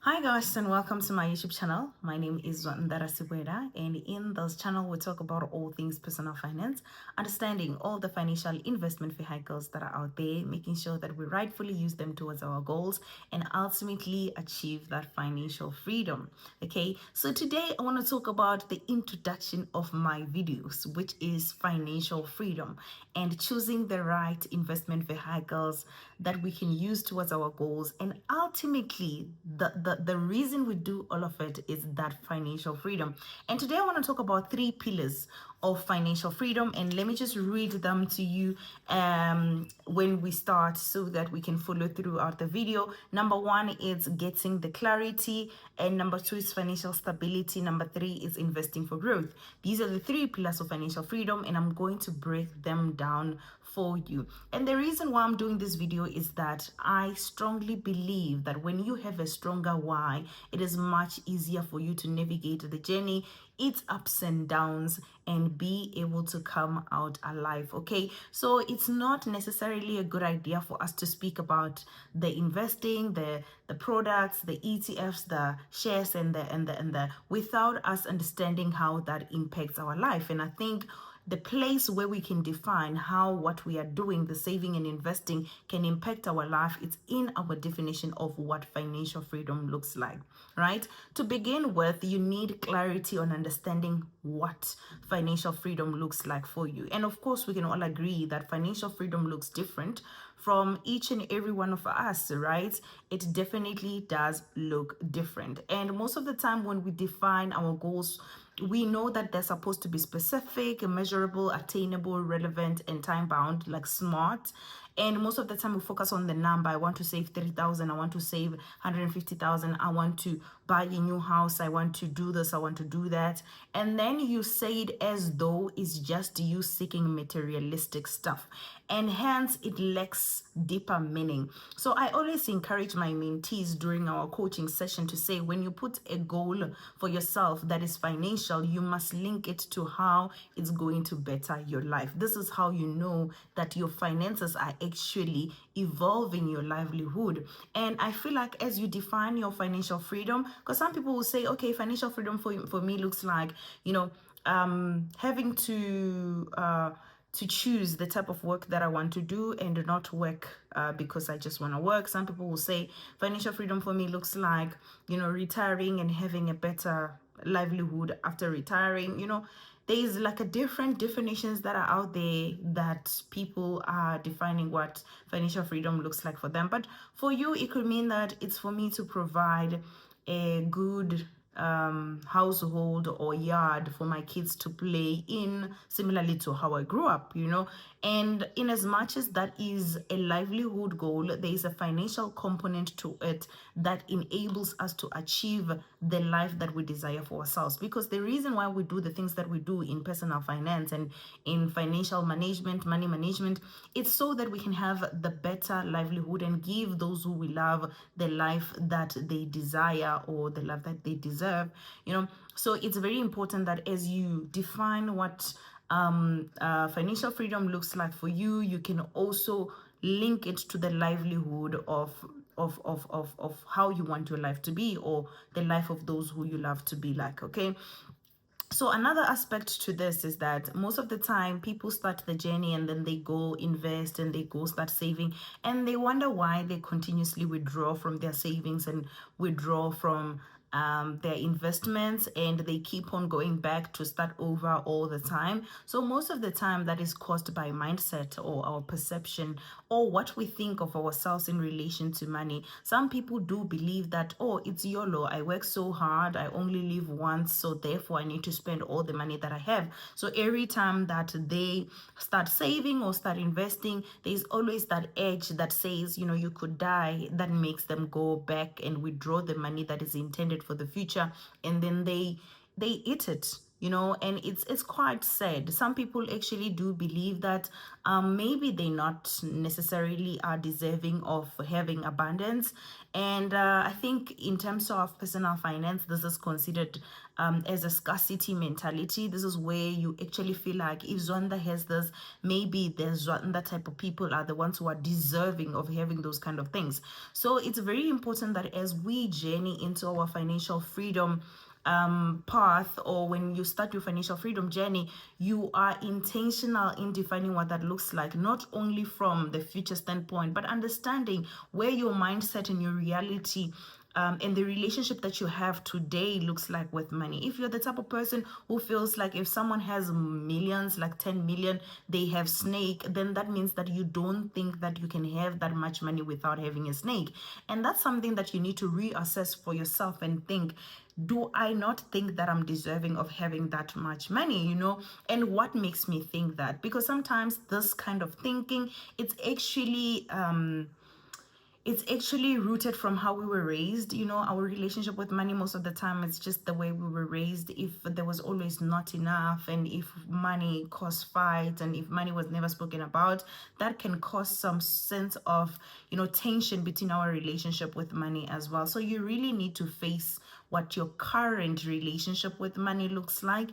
Hi guys and welcome to my YouTube channel. My name is Ndara Sibweda, and in this channel we talk about all things personal finance, understanding all the financial investment vehicles that are out there, making sure that we rightfully use them towards our goals and ultimately achieve that financial freedom. Okay, so today I want to talk about the introduction of my videos, which is financial freedom and choosing the right investment vehicles that we can use towards our goals. And ultimately, the reason we do all of it is that financial freedom. And today I want to talk about three pillars of financial freedom, and let me just read them to you when we start so that we can follow throughout the video. Number one is getting the clarity, and number two is financial stability, number three is investing for growth. These are the three pillars of financial freedom, and I'm going to break them down for you. And the reason why I'm doing this video is that I strongly believe that when you have a stronger why, it is much easier for you to navigate the journey, its ups and downs, and be able to come out alive. Okay, so it's not necessarily a good idea for us to speak about the investing, the products, the ETFs, the shares, and the without us understanding how that impacts our life. And I think the place where we can define how what we are doing, the saving and investing, can impact our life, it's in our definition of what financial freedom looks like, right? To begin with, you need clarity on understanding what financial freedom looks like for you. And of course, we can all agree that financial freedom looks different from each and every one of us, right? It definitely does look different. And most of the time when we define our goals, we know that they're supposed to be specific, measurable, attainable, relevant, and time bound, like SMART. And most of the time we focus on the number. I want to save 30,000. I want to save 150,000. I want to buy a new house. I want to do this. I want to do that. And then you say it as though it's just you seeking materialistic stuff. And hence it lacks deeper meaning. So I always encourage my mentees during our coaching session to say, when you put a goal for yourself that is financial, you must link it to how it's going to better your life. This is how you know that your finances are actually evolving your livelihood. And I feel like as you define your financial freedom, because some people will say, okay, financial freedom for me looks like, having to choose the type of work that I want to do and not work because I just want to work. Some people will say financial freedom for me looks like, retiring and having a better livelihood after retiring. There's like a different definitions that are out there that people are defining what financial freedom looks like for them. But for you, it could mean that it's for me to provide a good household or yard for my kids to play in, similarly to how I grew up, and in as much as that is a livelihood goal, there is a financial component to it that enables us to achieve the life that we desire for ourselves. Because the reason why we do the things that we do in personal finance and in financial management, money management, it's so that we can have the better livelihood and give those who we love the life that they desire or the life that they deserve. So it's very important that as you define what financial freedom looks like for you, you can also link it to the livelihood of how you want your life to be, or the life of those who you love to be like. Okay, so another aspect to this is that most of the time people start the journey and then they go invest and they go start saving, and they wonder why they continuously withdraw from their savings and withdraw from their investments, and they keep on going back to start over all the time. So most of the time that is caused by mindset or our perception or what we think of ourselves in relation to money. Some people do believe that, oh, it's YOLO, I work so hard, I only live once, so therefore I need to spend all the money that I have. So every time that they start saving or start investing, there's always that edge that says, you could die, that makes them go back and withdraw the money that is intended for the future, and then they eat it. and it's quite sad. Some people actually do believe that maybe they not necessarily are deserving of having abundance. And I think in terms of personal finance, this is considered as a scarcity mentality. This is where you actually feel like if Zonda has this, maybe there's Zonda type of people are the ones who are deserving of having those kind of things. So it's very important that as we journey into our financial freedom path, or when you start your financial freedom journey, you are intentional in defining what that looks like, not only from the future standpoint, but understanding where your mindset and your reality and the relationship that you have today looks like with money. If you're the type of person who feels like if someone has millions, like 10 million, they have snake, then that means that you don't think that you can have that much money without having a snake. And that's something that you need to reassess for yourself and think, do I not think that I'm deserving of having that much money, And what makes me think that? Because sometimes this kind of thinking, it's actually rooted from how we were raised. Our relationship with money, most of the time, it's just the way we were raised. If there was always not enough, and if money caused fight, and if money was never spoken about, that can cause some sense of tension between our relationship with money as well. So you really need to face what your current relationship with money looks like,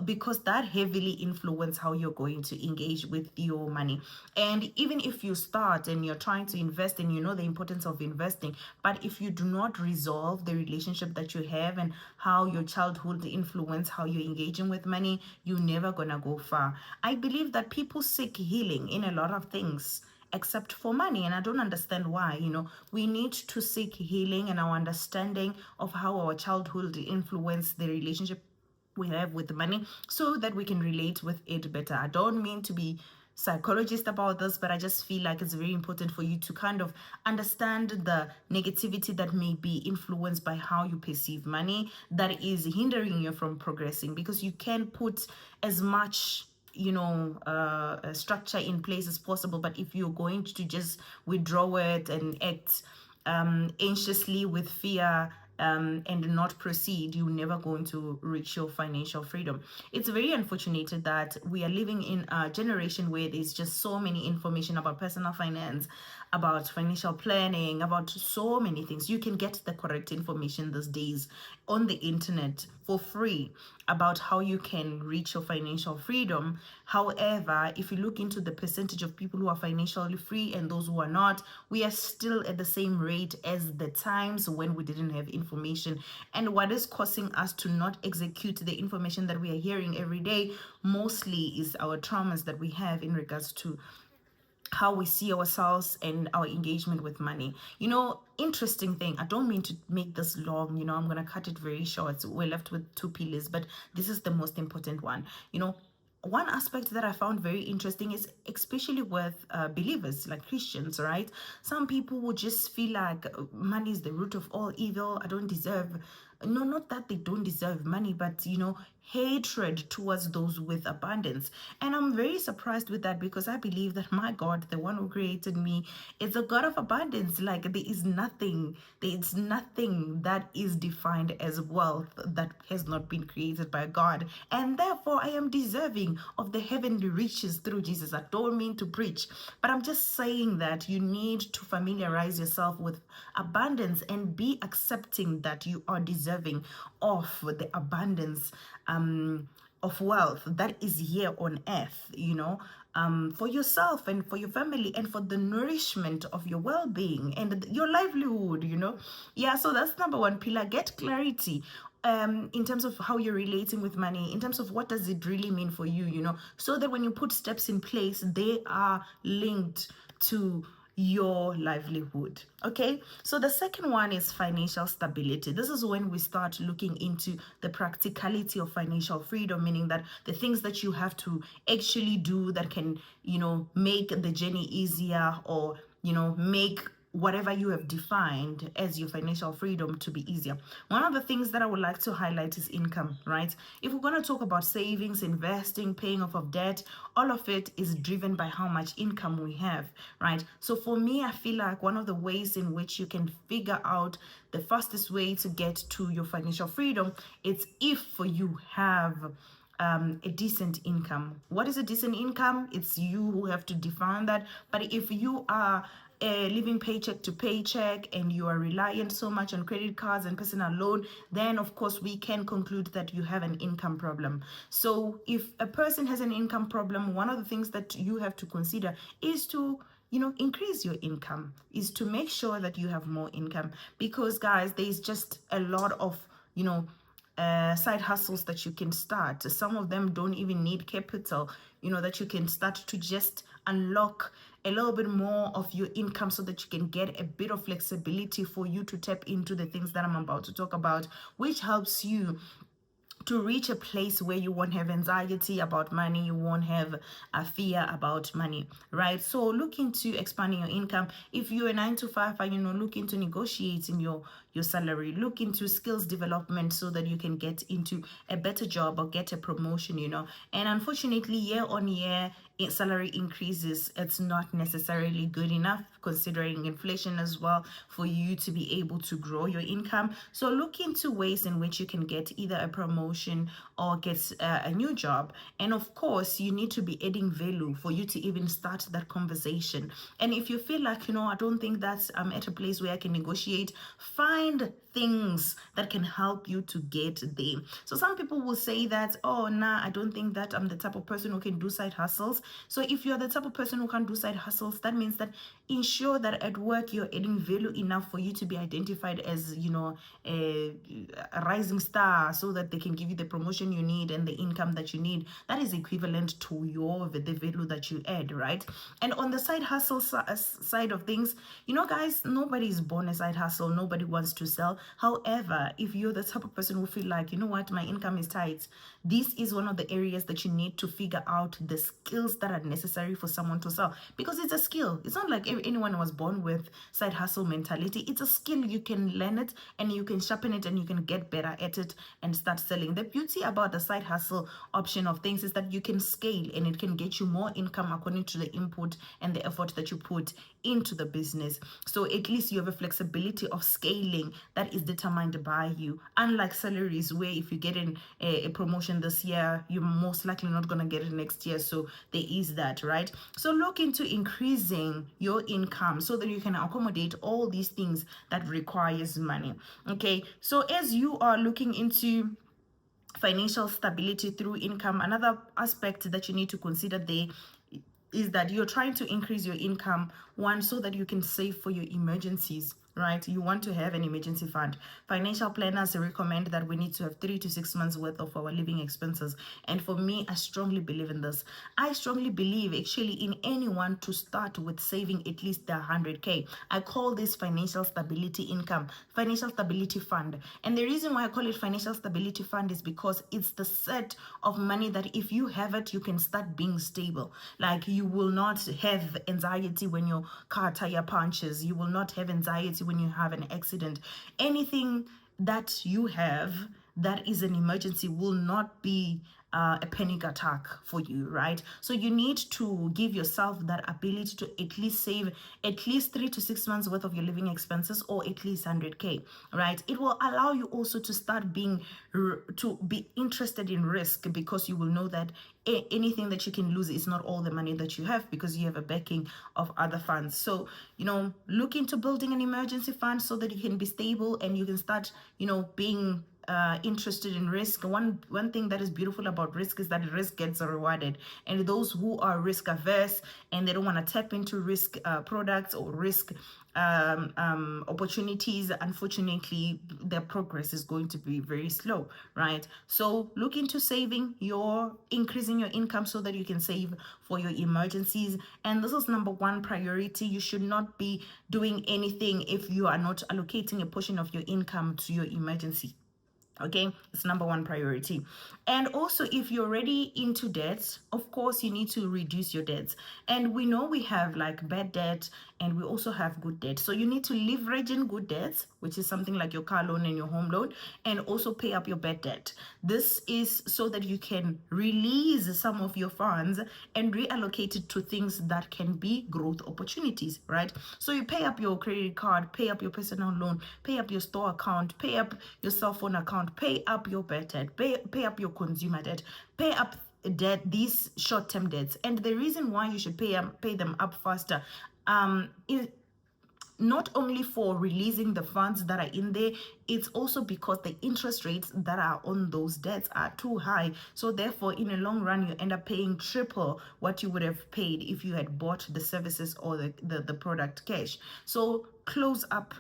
because that heavily influence how you're going to engage with your money. And even if you start and you're trying to invest, and you know the importance of investing, but if you do not resolve the relationship that you have and how your childhood influence how you're engaging with money, you're never gonna go far. I believe that people seek healing in a lot of things except for money, and I don't understand why. We need to seek healing and our understanding of how our childhood influenced the relationship we have with money, so that we can relate with it better. I don't mean to be psychologist about this, but I just feel like it's very important for you to kind of understand the negativity that may be influenced by how you perceive money, that is hindering you from progressing, because you can put as much structure in place as possible, but if you're going to just withdraw it and act anxiously with fear, and not proceed, you're never going to reach your financial freedom. It's very unfortunate that we are living in a generation where there's just so many information about personal finance, about financial planning, about so many things. You can get the correct information these days on the internet for free about how you can reach your financial freedom. However, if you look into the percentage of people who are financially free and those who are not, we are still at the same rate as the times when we didn't have information. And what is causing us to not execute the information that we are hearing every day mostly is our traumas that we have in regards to how we see ourselves and our engagement with money. Interesting thing, I don't mean to make this long, I'm going to cut it very short. So we're left with two pillars, but this is the most important one. One aspect that I found very interesting is, especially with believers like Christians, right? Some people would just feel like money is the root of all evil. I don't deserve, no, not that they don't deserve money, but hatred towards those with abundance. And I'm very surprised with that, because I believe that my God, the one who created me, is a God of abundance. Like there is nothing that is defined as wealth that has not been created by God. And therefore I am deserving of the heavenly riches through Jesus. I don't mean to preach, but I'm just saying that you need to familiarize yourself with abundance and be accepting that you are deserving of the abundance of wealth that is here on earth, for yourself and for your family and for the nourishment of your well-being and your livelihood. Yeah, so that's number one pillar. Get clarity in terms of how you're relating with money, in terms of what does it really mean for you, so that when you put steps in place, they are linked to your livelihood. Okay, so the second one is financial stability. This is when we start looking into the practicality of financial freedom, meaning that the things that you have to actually do that can make the journey easier, or make whatever you have defined as your financial freedom to be easier. One of the things that I would like to highlight is income, right? If we're going to talk about savings, investing, paying off of debt, all of it is driven by how much income we have, right? So for me, I feel like one of the ways in which you can figure out the fastest way to get to your financial freedom, it's if for you have a decent income. What is a decent income? It's you who have to define that. But if you are living paycheck to paycheck and you are reliant so much on credit cards and personal loan, then of course we can conclude that you have an income problem. So if a person has an income problem, one of the things that you have to consider is to increase your income, is to make sure that you have more income, because guys, there's just a lot of side hustles that you can start. Some of them don't even need capital, that you can start to just unlock a little bit more of your income so that you can get a bit of flexibility for you to tap into the things that I'm about to talk about, which helps you to reach a place where you won't have anxiety about money, you won't have a fear about money, right? So look into expanding your income. If you're a 9 to 5, look into negotiating your salary. Look into skills development so that you can get into a better job or get a promotion. And unfortunately, year on year, salary increases, it's not necessarily good enough considering inflation as well for you to be able to grow your income. So look into ways in which you can get either a promotion or get a new job. And of course, you need to be adding value for you to even start that conversation. And if you feel like, I don't think that's at a place where I can negotiate, find things that can help you to get there. So some people will say that, oh, nah, I don't think that I'm the type of person who can do side hustles. So if you're the type of person who can do side hustles, that means that ensure that at work you're adding value enough for you to be identified as, a rising star, so that they can give you the promotion you need and the income that you need that is equivalent to the value that you add, right? And on the side hustle side of things, guys, nobody is born a side hustle. Nobody wants to sell. However, if you're the type of person who feel like, what, my income is tight, this is one of the areas that you need to figure out the skills that are necessary for someone to sell, because it's a skill. It's not like anyone was born with side hustle mentality. It's a skill. You can learn it and you can sharpen it and you can get better at it and start selling. The beauty about the side hustle option of things is that you can scale and it can get you more income according to the input and the effort that you put into the business. So at least you have a flexibility of scaling that is determined by you, unlike salaries, where if you get a promotion this year, you're most likely not going to get it next year. So there is that, right? So look into increasing your income so that you can accommodate all these things that requires money. Okay, so as you are looking into financial stability through income, another aspect that you need to consider there is that you're trying to increase your income, one, so that you can save for your emergencies, right? You want to have an emergency fund. Financial planners recommend that we need to have 3 to 6 months worth of our living expenses. And for me, I strongly believe in this. I strongly believe actually in anyone to start with saving at least the 100K. I call this financial stability income, financial stability fund. And the reason why I call it financial stability fund is because it's the set of money that if you have it, you can start being stable. Like, you will not have anxiety when your car tire punches. You will not have anxiety when you have an accident. Anything that you have that is an emergency will not be a panic attack for you, right? So you need to give yourself that ability to at least save at least 3 to 6 months worth of your living expenses, or at least 100K, right? It will allow you also to start to be interested in risk, because you will know that anything that you can lose is not all the money that you have, because you have a backing of other funds. So, look into building an emergency fund so that you can be stable and you can start, being interested in risk. One thing that is beautiful about risk is that risk gets rewarded, and those who are risk averse and they don't want to tap into risk products or risk opportunities, unfortunately their progress is going to be very slow, right? So look into increasing your income so that you can save for your emergencies. And this is number one priority. You should not be doing anything if you are not allocating a portion of your income to your emergency. Okay, it's number one priority. And also, if you're already into debt, of course you need to reduce your debts. And we know we have like bad debt, and we also have good debt. So you need to leverage in good debts, which is something like your car loan and your home loan, and also pay up your bad debt. This is so that you can release some of your funds and reallocate it to things that can be growth opportunities, right? So you pay up your credit card, pay up your personal loan, pay up your store account, pay up your cell phone account, pay up your bad debt, pay up your consumer debt, pay up debt, these short-term debts. And the reason why you should pay them up faster is not only for releasing the funds that are in there, it's also because the interest rates that are on those debts are too high. So therefore, in the long run, you end up paying triple what you would have paid if you had bought the services or the product cash. So close up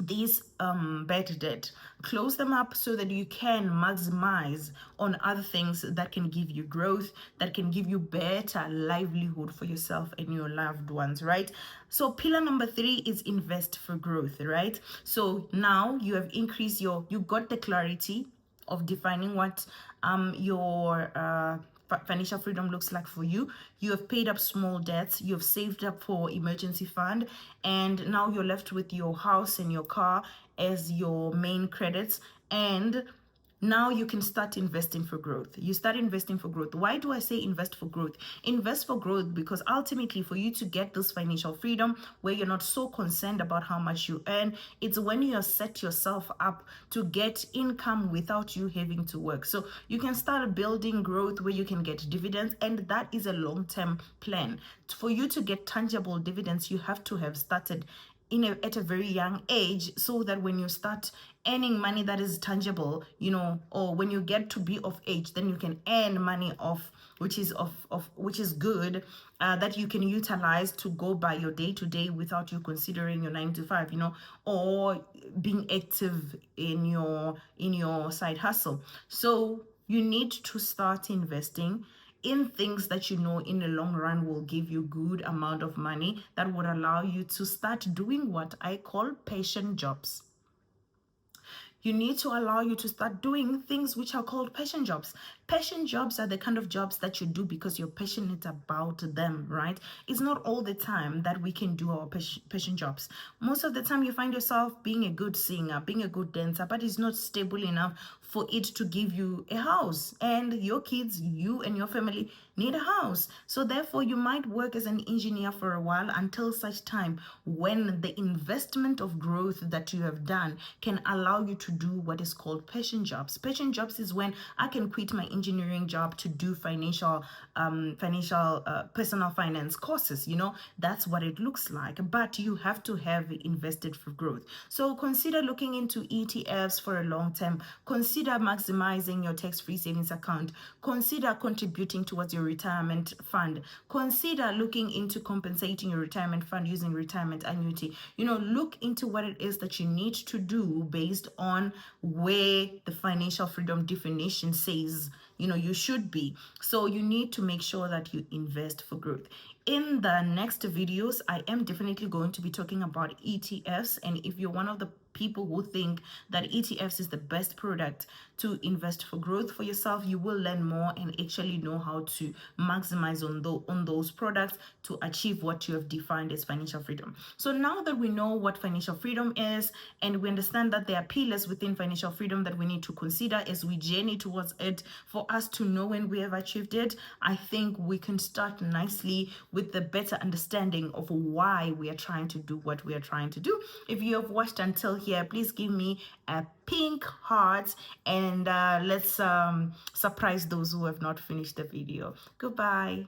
these bad debt, close them up so that you can maximize on other things that can give you growth, that can give you better livelihood for yourself and your loved ones, right? So pillar number 3 is invest for growth, right? So now you have increased you got the clarity of defining what your financial freedom looks like for you. You have paid up small debts, you have saved up for emergency fund, and now you're left with your house and your car as your main credits. And now you can start investing for growth. You start investing for growth. Why do I say invest for growth? Invest for growth because ultimately, for you to get this financial freedom where you're not so concerned about how much you earn, it's when you set yourself up to get income without you having to work. So you can start building growth where you can get dividends, and that is a long-term plan. For you to get tangible dividends, you have to have started at a very young age, so that when you start earning money that is tangible, or when you get to be of age, then you can earn money which is good, that you can utilize to go by your day to day without you considering your 9 to 5, or being active in your side hustle. So you need to start investing in things that in the long run will give you good amount of money that would allow you to start doing what I call passion jobs. You need to allow you to start doing things which are called passion jobs. Passion jobs are the kind of jobs that you do because you're passionate about them, right? It's not all the time that we can do our passion jobs. Most of the time you find yourself being a good singer, being a good dancer, but it's not stable enough for it to give you a house. And your kids, you and your family need a house. So therefore, you might work as an engineer for a while until such time when the investment of growth that you have done can allow you to do what is called passion jobs. Passion jobs is when I can quit my engineering job to do financial personal finance courses. That's what it looks like. But you have to have invested for growth. So consider looking into ETFs for a long term. Consider maximizing your tax-free savings account. Consider contributing towards your retirement fund. Consider looking into compensating your retirement fund using retirement annuity. Look into what it is that you need to do based on where the financial freedom definition says you should be. So you need to make sure that you invest for growth. In the next videos, I am definitely going to be talking about ETFs. And if you're one of the people who think that ETFs is the best product to invest for growth for yourself, you will learn more and actually know how to maximize on those products to achieve what you have defined as financial freedom. So now that we know what financial freedom is, and we understand that there are pillars within financial freedom that we need to consider as we journey towards it, for us to know when we have achieved it, I think we can start nicely with the better understanding of why we are trying to do what we are trying to do. If you have watched until here, please give me a pink heart, and let's surprise those who have not finished the video. Goodbye.